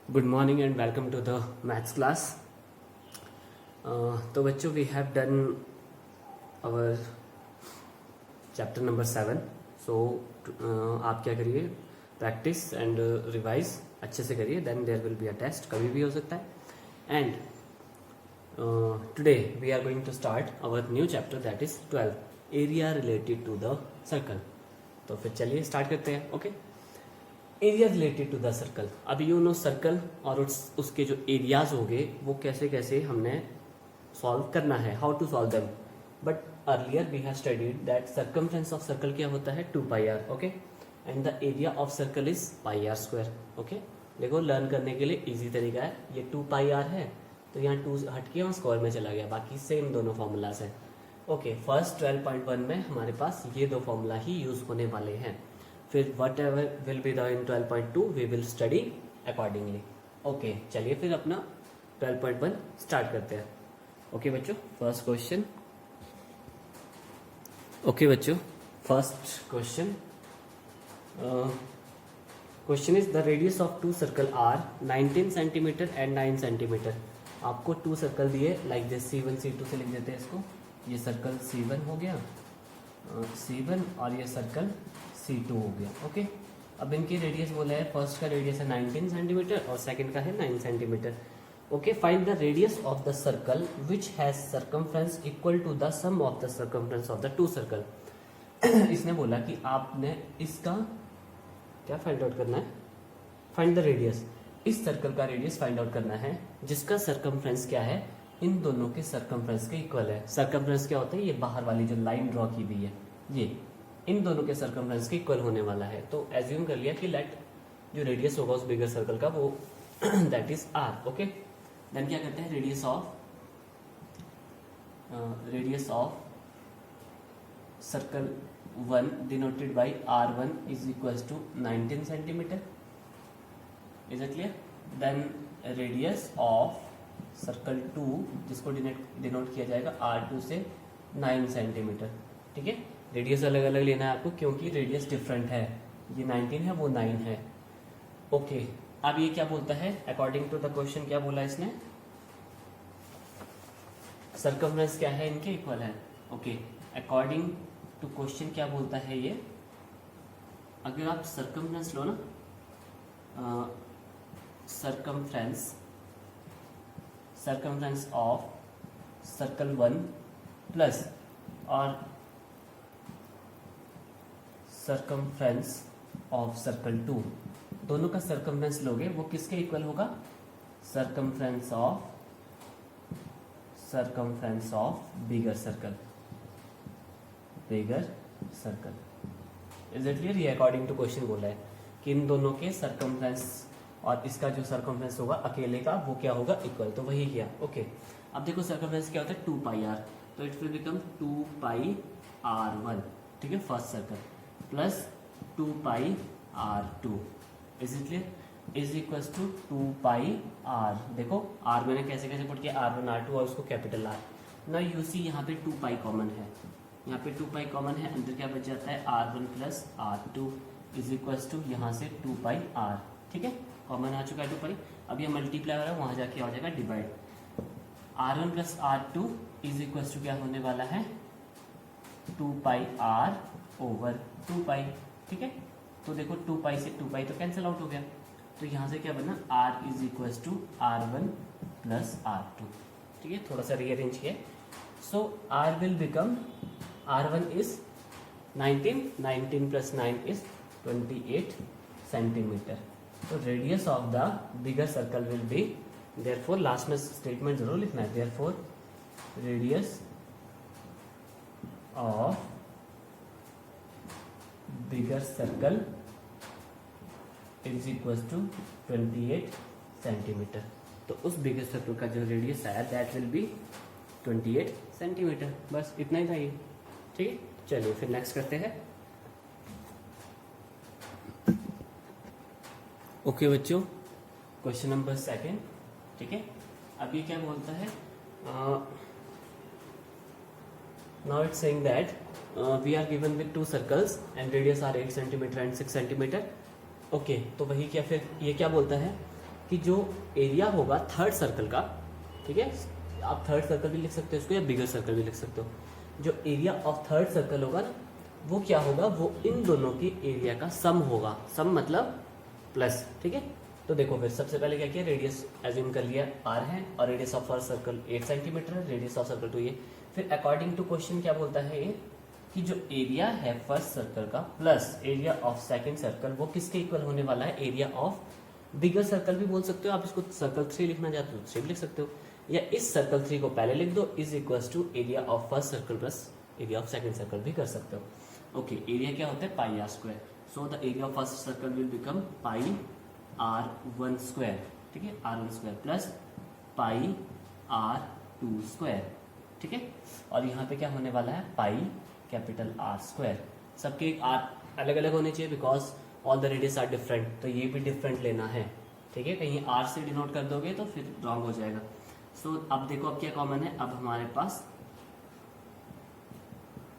Good morning and welcome to the maths class. तो बच्चों we have done our chapter number 7. So आप क्या करिए, प्रैक्टिस एंड रिवाइज अच्छे से करिए, then there will be a test, कभी भी हो सकता है. And today we are going to start our new chapter that is 12 area related to the circle. तो फिर चलिए स्टार्ट करते हैं. Okay, area related to the circle. अभी यू नो सर्कल और उसके जो एरियाज हो गए वो कैसे कैसे हमने सॉल्व करना है, how to solve them. But earlier we have studied that circumference of circle क्या होता है, 2 pi r. Okay, and the area of circle is pi r square. Okay, देखो लर्न करने के लिए इजी तरीका है. ये 2 पाई आर है तो यहाँ 2 हट के वहाँ स्क्वायर में चला गया, बाकी सेम दोनों फॉर्मूलाज हैं. ओके, फर्स्ट 12.1 में हमारे पास ये दो फॉर्मूला ही यूज होने वाले हैं. फिर whatever will be the in 12.2 we will study accordingly. Okay, चलिए फिर अपना 12.1 स्टार्ट करते हैं. ओके बच्चों, फर्स्ट क्वेश्चन. ओके बच्चों, first question. Question is the radius of 2 circle are 19 centimetre and 9 centimetre. आपको 2 सर्कल दिए लाइक दिस, C1 C2 से लिख देते हैं इसको. ये सर्कल C1 हो गया, C1, और ये सर्कल C2 हो गया. ओके, अब इनकी रेडियस बोला है, फर्स्ट का रेडियस है 19 सेंटीमीटर और सेकंड का है 9 centimetre. Okay, find the radius of the circle which has circumference equal to the sum of the circumference of the 2 circle. इसने बोला कि आपने इसका क्या फाइंड आउट करना है, फाइंड द रेडियस. इस सर्कल का रेडियस फाइंड आउट करना है जिसका सर्कमफ्रेंस क्या है, इन दोनों के सर्कमफ्रेंस के इक्वल है. सर्कमफ्रेंस क्या होता है, ये बाहर वाली जो लाइन ड्रॉ की हुई है ये इन दोनों के सर्कमफ्रेंस के इक्वल होने वाला है. तो एज्यूम कर लिया कि लेट जो रेडियस होगा उस बिगर सर्कल का वो that is R. Okay, then क्या करते हैं, radius of circle 1 denoted by r1 is equals to 19 centimetre. Is it clear? Then radius of circle 2 जिसको डिनोट किया जाएगा r2 से 9 सेंटीमीटर. ठीक है, रेडियस अलग अलग लेना है आपको क्योंकि रेडियस डिफरेंट है, ये 19 है वो 9 है. ओके, अब ये क्या बोलता है, अकॉर्डिंग टू द क्वेश्चन क्या बोला इसने, सर्कमफ्रेंस क्या है, इनके इक्वल है. ओके, अकॉर्डिंग टू क्वेश्चन क्या बोलता है ये, अगर आप सर्कमफ्रेंस लो ना, सर्कमफ्रेंस ऑफ सर्कल 1 प्लस और सर्कमफ्रेंस ऑफ सर्कल 2, दोनों का सर्कमफ्रेंस लोगे वो किसके इक्वल होगा, circumference of bigger circle. Is it clear? ये अकॉर्डिंग टू क्वेश्चन बोला है कि इन दोनों के सर्कमफ्रेंस और इसका जो सर्कमफ्रेंस होगा अकेले का वो क्या होगा, इक्वल. तो वही किया. ओके, अब देखो सर्कमफ्रेंस क्या होता है, 2 पाई आर, तो it will become 2 pi r1. ठीक है, first circle plus 2 pi r2. Is it clear? Is equals to 2 pi r. देखो r मैंने कैसे कैसे पुट किया, r1 r2 और उसको कैपिटल R. ना यू सी यहाँ पे 2 पाई कॉमन है, यहाँ पे 2 पाई कॉमन है, अंदर क्या बच जाता है, r1 plus r2 is equals to यहाँ से 2 पाई r. ठीक है, कॉमन आ चुका है 2 पाई. अब ये मल्टीप्लाई हो रहा है, वहाँ जाके हो जाएगा divide. r1 plus r2 is equals to क्या होने वाला है, 2 पाई r ओवर 2 पाई. ठीक है, तो देखो 2 पाई से 2 पाई तो कैंसिल आउट हो गया, तो यहाँ से क्या बना, r is equals to r1 plus r2. ठीक है, थोड़ा सा रीअरेंज किया. So r will become, r1 is 19 plus 9 is 28 centimetre. तो radius of the bigger circle will be, therefore last में स्टेटमेंट जरूर लिखना है, therefore radius of bigger circle is equal to 28 centimetre. तो उस बिगर सर्कल का जो रेडियस है दैट विल बी 28 सेंटीमीटर. बस इतना ही था ये. ठीक है, चलिए फिर नेक्स्ट करते हैं. ओके बच्चों, क्वेश्चन नंबर 2. ठीक है, अब ये क्या बोलता है, now it's saying that we are given with 2 circles and radius are 8 centimetre and 6 centimetre. Okay, तो वही क्या, फिर ये क्या बोलता है कि जो एरिया होगा थर्ड सर्कल का, ठीक है, आप थर्ड सर्कल भी लिख सकते हो इसको या बिगर सर्कल भी लिख सकते हो, जो एरिया ऑफ थर्ड सर्कल होगा ना वो क्या होगा, वो इन दोनों की एरिया का सम होगा, सम मतलब प्लस, ठीक है। तो देखो फिर सबसे पहले क्या किया, रेडियस एज्यूम कर लिया r है और radius of first circle 8 centimetre है, रेडियस ऑफ सर्कल 2 ये। फिर अकॉर्डिंग टू क्वेश्चन क्या बोलता है ये कि जो एरिया है फर्स्ट सर्कल का plus area of second circle वो किसके इक्वल होने वाला है, एरिया ऑफ बिगर सर्कल भी बोल सकते हो आप, इसको सर्कल 3 लिखना चाहते हो 3 भी लिख सकते हो, या इस सर्कल 3 को पहले लिख दो is equal to area of first circle plus area of second circle भी कर सकते हो। ओके, एरिया क्या होता है pi r square, so the area of first circle will become pi r1 square, ठीक है, r1 square plus pi r2 square, ठीक है। और यहाँ पे क्या होने वाला है पाई कैपिटल R स्क्वायर, सबके R अलग अलग होने चाहिए because all the radius are different, तो ये भी डिफरेंट लेना है, ठीक है, कहीं R से डिनोट कर दोगे तो फिर रॉन्ग हो जाएगा। सो अब देखो अब क्या कॉमन है, अब हमारे पास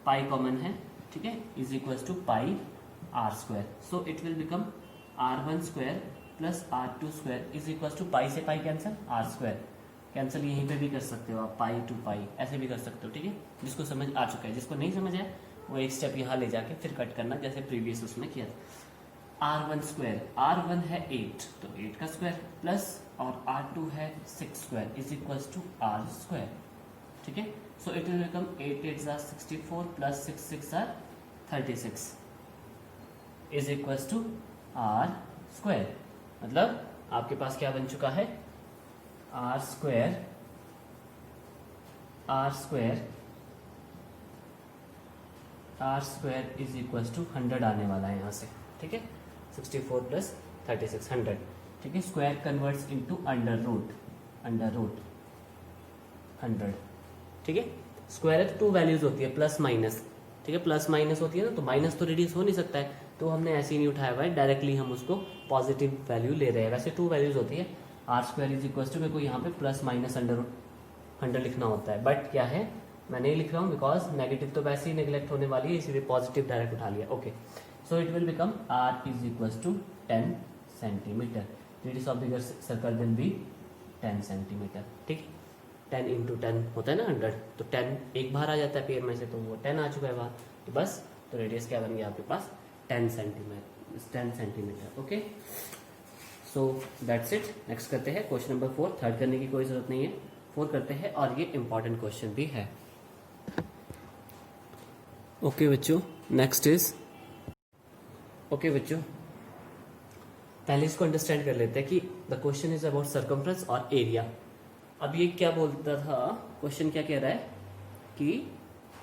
पाई कॉमन है, ठीक है, is equal to pi R square, so it will become R1 square plus R2 square is equal to pi से pi cancel, R square cancel, यहीं पे भी कर सकते हो आप, पाई टू पाई ऐसे भी कर सकते हो, ठीक है। जिसको समझ आ चुका है, जिसको नहीं समझ आया वो एक स्टेप यहाँ ले जाके फिर कट करना जैसे प्रीवियस उसमें किया था। R1 स्क्वायर, R1 है 8 तो 8 का स्क्वायर प्लस और R2 है 6 square is equal to R square, ठीक है। So it will become 8 8 are 64 plus 6 6 are 36 is equal to R square, मतलब आपके पास क्या बन चुका है R square is equal to 100 आने वाला है यहाँ से, ठीक है, 64 प्लस 36 100, ठीक है। Square converts into under root 100, ठीक है। स्क्वायर है तो 2 वैल्यूज होती है प्लस माइनस, ठीक है, प्लस माइनस होती है ना, तो माइनस तो रेडियस हो नहीं सकता है, तो हमने ऐसे ही नहीं उठाया हुआ है, डायरेक्टली हम उसको पॉजिटिव वैल्यू ले रहे हैं। वैसे 2 वैल्यूज होती है, R square is equal to, मेरे को यहाँ पे प्लस माइनस अंडर 100 लिखना होता है, बट क्या है मैं नहीं लिख रहा हूँ बिकॉज नेगेटिव तो वैसे ही नेग्लेक्ट होने वाली है, इसीलिए पॉजिटिव डायरेक्ट उठा लिया। Okay, so it will become R is equal to 10 centimetre, radius of bigger circle will be 10 centimetre, ठीक, 10 इंटू 10 होता है ना 100, तो 10 एक बाहर आ जाता है पेयर में से, तो वो 10 आ चुका है बाहर, तो बस तो रेडियस क्या बन गया आपके पास 10 centimetre. Okay, so that's it. Next करते हैं क्वेश्चन नंबर 4, थर्ड करने की कोई जरूरत नहीं है, 4 करते हैं और ये इंपॉर्टेंट क्वेश्चन भी है। ओके बच्चों, नेक्स्ट इज, ओके बच्चों पहले इसको अंडरस्टैंड कर लेते हैं कि the question is about circumference और एरिया। अब ये क्या बोलता था क्वेश्चन, क्या कह रहा है कि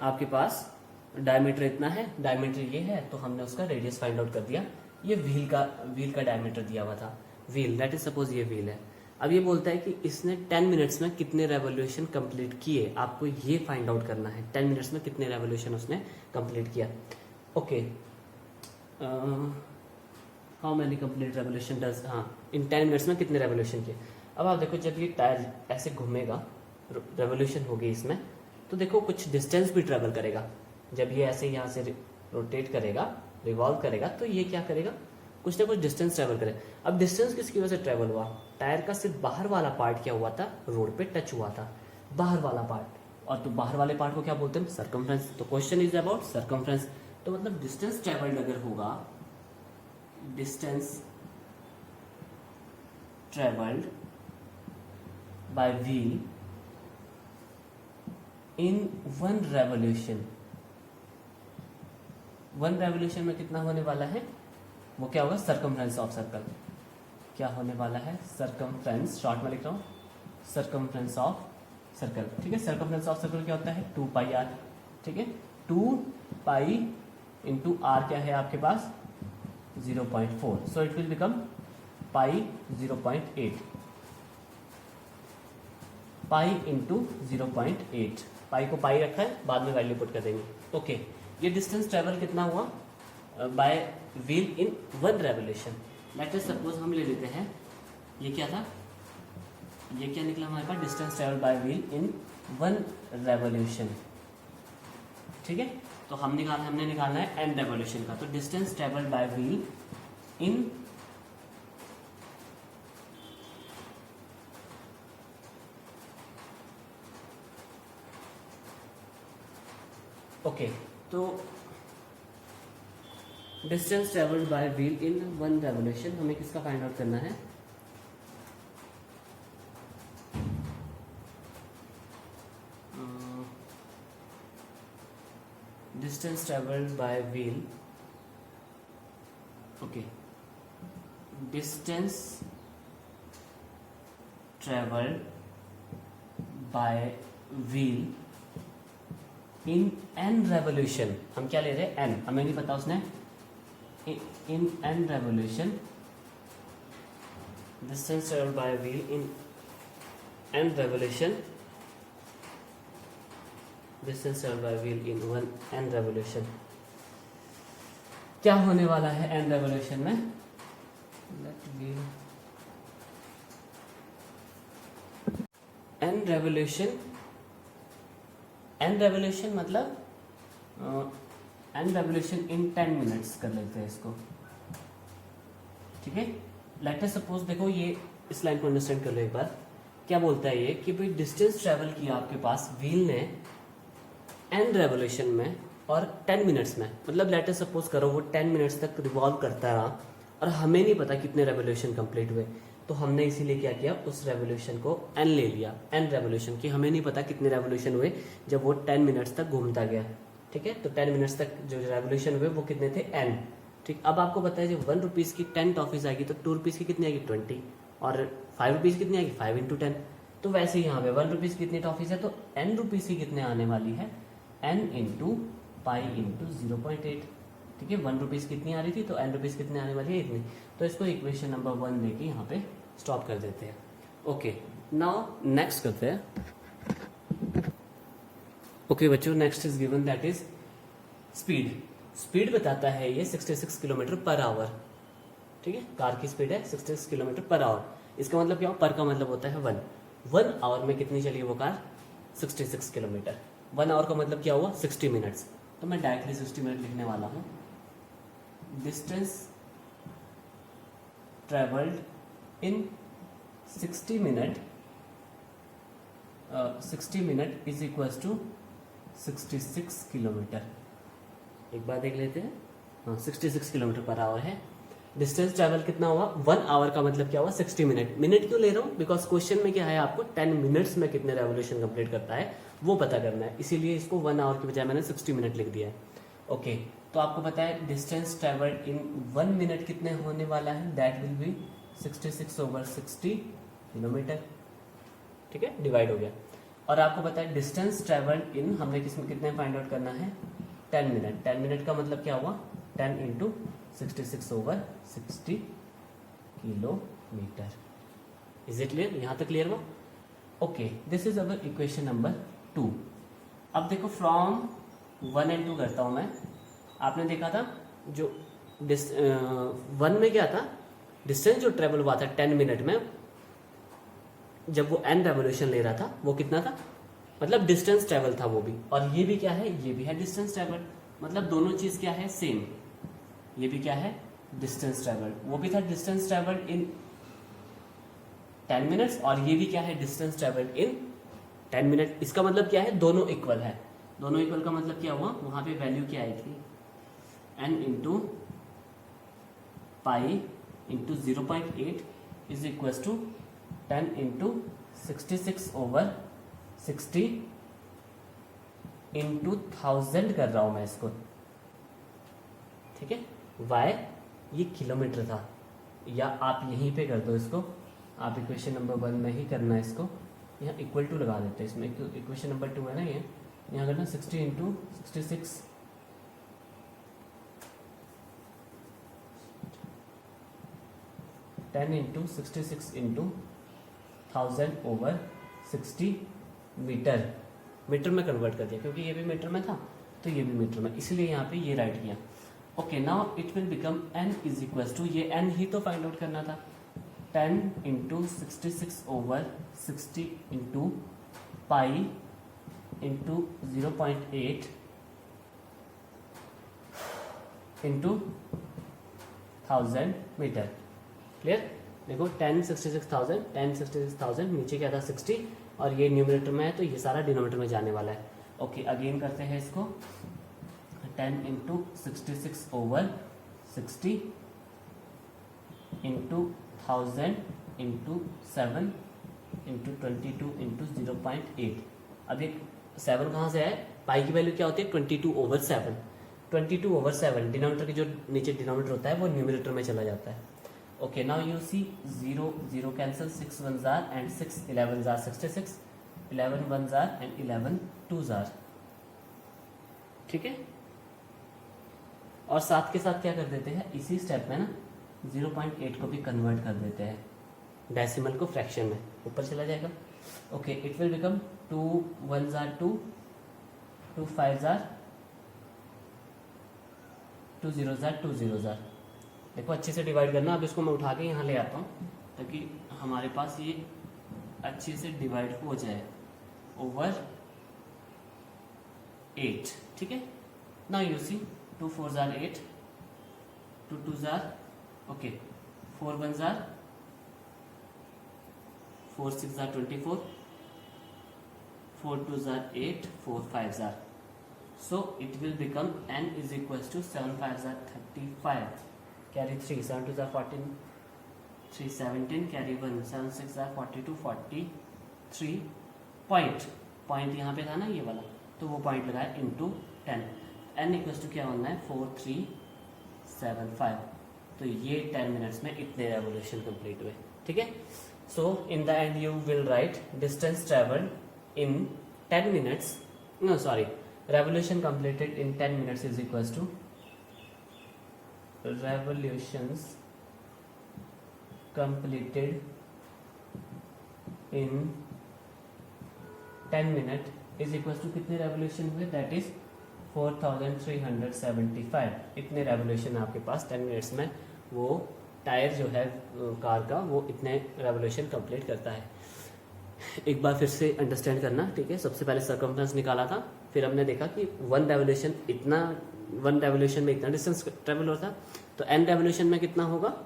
आपके पास डायमीटर इतना है, डायमीटर ये है, तो हमने उसका रेडियस फाइंड आउट कर दिया। ये व्हील का डायमीटर दिया हुआ था, व्हील दैट इज सपोज ये व्हील है। अब ये बोलता है कि इसने 10 मिनट्स में कितने रेवोल्यूशन कंप्लीट किए, आपको ये फाइंड आउट करना है 10 मिनट्स में कितने रेवोल्यूशन उसने कंप्लीट किया। Okay, how many complete revolution does, हाँ इन 10 मिनट्स में कितने रेवोल्यूशन किए। अब आप देखो जब ये टायर ऐसे घूमेगा, रेवोल्यूशन होगी इसमें, तो देखो कुछ डिस्टेंस भी ट्रेवल करेगा। जब ये ऐसे यहाँ से रोटेट करेगा, रिवॉल्व करेगा, तो ये क्या करेगा, कुछ ना कुछ डिस्टेंस ट्रेवल करे। अब डिस्टेंस किसकी वजह से ट्रेवल हुआ, टायर का सिर्फ बाहर वाला पार्ट क्या हुआ था, रोड पे टच हुआ था, बाहर वाला पार्ट, और तो बाहर वाले पार्ट को क्या बोलते हैं, सर्कमफ्रेंस। तो क्वेश्चन इज अबाउट सर्कमफ्रेंस, तो मतलब डिस्टेंस ट्रेवल्ड अगर होगा, distance travelled by wheel in 1 revolution, 1 revolution में कितना होने वाला है, वो क्या होगा, सर्कमफ्रेंस ऑफ सर्कल क्या होने वाला है, सर्कमफ्रेंस, शॉर्ट में लिख रहा हूँ, सर्कमफ्रेंस ऑफ सर्कल, ठीक है। सर्कमफ्रेंस ऑफ सर्कल क्या होता है 2 पाई आर, ठीक है, 2 पाई इंटू आर क्या है आपके पास 0.4, सो it will become pi 0.8, pi into 0.8, पाई को पाई रखा है, बाद में वैल्यू पुट कर देंगे। ओके, ये डिस्टेंस ट्रेवल कितना हुआ by wheel in 1 revolution. Let us suppose हम ले लेते हैं, ये क्या था, ये क्या निकला हमारे पास, distance travel by wheel in 1 revolution, ठीक है। तो हमने निकालना है n रेवोल्यूशन का, तो distance travel by wheel in okay, तो distance travelled by wheel in 1 revolution, हमें किसका फाइंड आउट करना है? Distance travelled by wheel, okay, distance travelled by wheel in n revolution, हम क्या ले रहे हैं? n, हमें नहीं पता उसने, in n revolution, distance travelled by wheel in n revolution, distance travelled by wheel in 1 n revolution, क्या होने वाला है n रेवोल्यूशन में? Let wheel n revolution, n revolution मतलब n रेवोल्यूशन इन 10 मिनट्स कर लेते हैं इसको, ठीक है। लेट अस सपोज, देखो ये इस लाइन को अंडरस्टैंड कर लो एक बार, क्या बोलता है ये कि भाई डिस्टेंस ट्रेवल किया आपके पास व्हील ने n रेवोल्यूशन में और 10 मिनट्स में, मतलब लेट अस सपोज करो वो 10 मिनट्स तक रिवॉल्व करता रहा और हमें नहीं पता कितने रेवोल्यूशन कंप्लीट हुए, तो हमने इसीलिए क्या किया, उस रेवोल्यूशन को n ले लिया, n रेवोल्यूशन की, हमें नहीं पता कितने रेवोल्यूशन हुए जब वो 10 मिनट्स तक घूमता गया, ठीक है। तो 10 मिनट्स तक जो रेवोल्यूशन हुए वो कितने थे? n, ठीक। अब आपको पता है जब 1 रुपीज़ की 10 टॉफीज आएगी तो 2 रुपीज़ की कितनी आएगी? 20, और 5 रुपीज़ कितनी आएगी? 5 इंटू 10। तो वैसे ही यहाँ पे 1 रुपीज़ कितनी टॉफीज है, तो n रुपीज़ की कितने आने वाली है? n इंटू पाई इंटू 0.8, ठीक है। 1 रुपीज़ कितनी आ रही थी, तो n रुपीज़ कितने आने वाली है? इतनी। तो इसको इक्वेशन नंबर 1 लेके यहाँ पे स्टॉप कर देते हैं। ओके, नाउ नेक्स्ट करते हैं। ओके बच्चों, next is given, that is speed. Speed बताता है ये 66 किलोमीटर पर आवर, ठीक है। कार की स्पीड है 66 किलोमीटर पर आवर। इसका मतलब क्या हो? पर का मतलब होता है 1 आवर में कितनी चली वो कार? 66 किलोमीटर। 1 आवर का मतलब क्या हुआ? 60 मिनट्स। तो मैं डायरेक्टली 60 मिनट लिखने वाला हूँ। Distance travelled in 60 minute, 60 minute is equal to 66 kilometre. एक बार देख लेते हैं। हाँ, 66 किलोमीटर पर आवर है। डिस्टेंस ट्रैवल कितना हुआ? 1 आवर का मतलब क्या हुआ? 60 मिनट। मिनट क्यों ले रहा हूँ? बिकॉज क्वेश्चन में क्या है, आपको 10 मिनट्स में कितने रेवोल्यूशन कंप्लीट करता है वो पता करना है, इसीलिए इसको 1 आवर की बजाय मैंने 60 मिनट लिख दिया है। ओके, तो आपको पता है डिस्टेंस ट्रैवल्ड इन 1 मिनट कितने होने वाला है? दैट विल बी 66/60 किलोमीटर, ठीक है, डिवाइड हो गया। और आपको पता है डिस्टेंस ट्रैवल्ड इन, हमने किसमें कितने फाइंड आउट करना है? 10 मिनट। 10 मिनट का मतलब क्या हुआ? 10 into 66/60 kilometre. Is it clear? यहां तक क्लियर हुआ? Okay, this is our equation number 2। अब देखो फ्रॉम 1 and 2 करता हूं मैं। आपने देखा था जो 1 में क्या था, डिस्टेंस जो ट्रेवल हुआ था 10 मिनट में, जब वो n रेवोल्यूशन ले रहा था वो कितना था? मतलब डिस्टेंस ट्रेवल था वो भी, और ये भी क्या है? ये भी है डिस्टेंस ट्रेवल। मतलब दोनों चीज क्या है? सेम। ये भी क्या है? Distance travel. वो भी था डिस्टेंस ट्रेवल इन 10 मिनट्स, और ये भी क्या है? Distance travel in 10 minute. इसका मतलब क्या है? दोनों इक्वल है। दोनों इक्वल का मतलब क्या हुआ? वहां पे वैल्यू क्या आई थी? n into pi into 0.8 is equal to 10 into 66/60 into 1000 कर रहा हूं मैं इसको, ठीक है। वाई ये किलोमीटर था, या आप यहीं पे कर दो इसको, आप इक्वेशन नंबर 1 में ही करना है इसको। यहाँ इक्वल टू लगा देते हैं इसमें, इक्वेशन नंबर 2 है ना ये, यहाँ करना 60 into 66 10 into 66 into 1000/60 metre. Metre में कन्वर्ट कर दिया क्योंकि ये भी मीटर में था तो ये भी मीटर में, इसलिए यहाँ पे ये राइट किया। Okay, now it will become n is equal to, ये n ही तो फाइंड आउट करना था, 10 into 66/60 into pi into 0.8 into 1000 metre. Clear? देखो 10 66,000 नीचे क्या था 60, और ये न्यूमरेटर में है तो ये सारा डिनोमिनेटर में जाने वाला है। ओके अगेन करते हैं इसको 10 into 66 over 60 into 1000 into 7 into 22 into 0.8। अब एक 7 कहाँ से है, पाई की वैल्यू क्या होती है 22 ओवर 7। 22 ओवर 7 डिनोमिनेटर की जो नीचे डिनोमिनेटर होता है वो न्यूमरेटर में चला जाता है। Okay now you see 0 0 cancel, 6 1s are and 6 11s are 66, 11 1s are and 11 2s are। ठीक है, और साथ के साथ क्या कर देते हैं इसी स्टेप में ना 0.8 को भी कन्वर्ट कर देते हैं डेसिमल को फ्रैक्शन में, ऊपर चला जाएगा। Okay it will become 2 1s are 2, 2 5s are, 2 0s are, 2 0s are। देखो अच्छे से डिवाइड करना। अब इसको मैं उठा के यहाँ ले आता हूँ ताकि हमारे पास ये अच्छे से डिवाइड हो जाए ओवर 8। ठीक है, now you see 2 4s are 8, 2 2s are, okay 4 1s are, 4 6s are 24, 4 2s are 8, 4 5s are, so it will become n is equals to 7 5s are 35, carry 3, 7 2s are 14, 3 17, carry 1, 7 6 are 42, 43 point यहाँ पे था ना ये वाला, तो वो point लगाया into 10। n equals to क्या होना है 4375। तो ये 10 मिनट्स में इतने रेवोल्यूशन कंप्लीट हुए। ठीक है, so in the end you will write distance travelled in 10 minutes, no sorry, revolution completed in 10 minutes is equals to revolutions completed in 10 minute is equal to कितने रेवोल्यूशन हुए, that is 4375। इतने revolution आपके पास 10 minutes में वो tyre जो है car का वो इतने रेवोल्यूशन कंप्लीट करता है। एक बार फिर से अंडरस्टैंड करना। ठीक है, सबसे पहले सर्कमफ्रेंस निकाला था, फिर हमने देखा कि 1 रेवोल्यूशन में इतना डिस्टेंस ट्रेवल होता है, तो n रेवोल्यूशन में कितना होगा,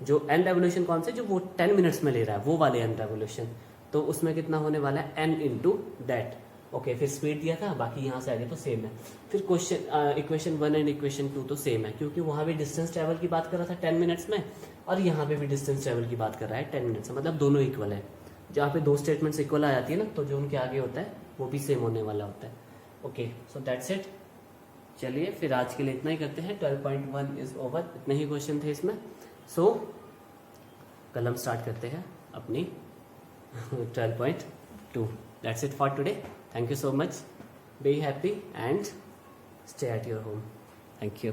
जो n रेवोल्यूशन कौन से, जो वो 10 मिनट्स में ले रहा है वो वाले n रेवोल्यूशन, तो उसमें कितना होने वाला है n इंटू दैट। ओके, फिर स्पीड दिया था, बाकी यहाँ से आगे तो सेम है। फिर क्वेश्चन इक्वेशन 1 एंड इक्वेशन 2 तो सेम है, क्योंकि वहाँ भी डिस्टेंस ट्रेवल की बात कर रहा था 10 मिनट्स में, और यहाँ पे भी डिस्टेंस ट्रेवल की बात कर रहा है 10 मिनट्स में, मतलब दोनों इक्वल है। जहाँ पे दो स्टेटमेंट्स इक्वल आ जाती है ना, तो जो उनके आगे होता है वो भी सेम होने वाला होता है। Okay, so that's it. चलिए फिर आज के लिए इतना ही करते हैं। 12.1 इज ओवर, इतने ही क्वेश्चन थे इसमें। सो कल हम स्टार्ट करते हैं अपनी 12.2। That's it for today. Thank you so much, be happy and stay at your home. Thank you.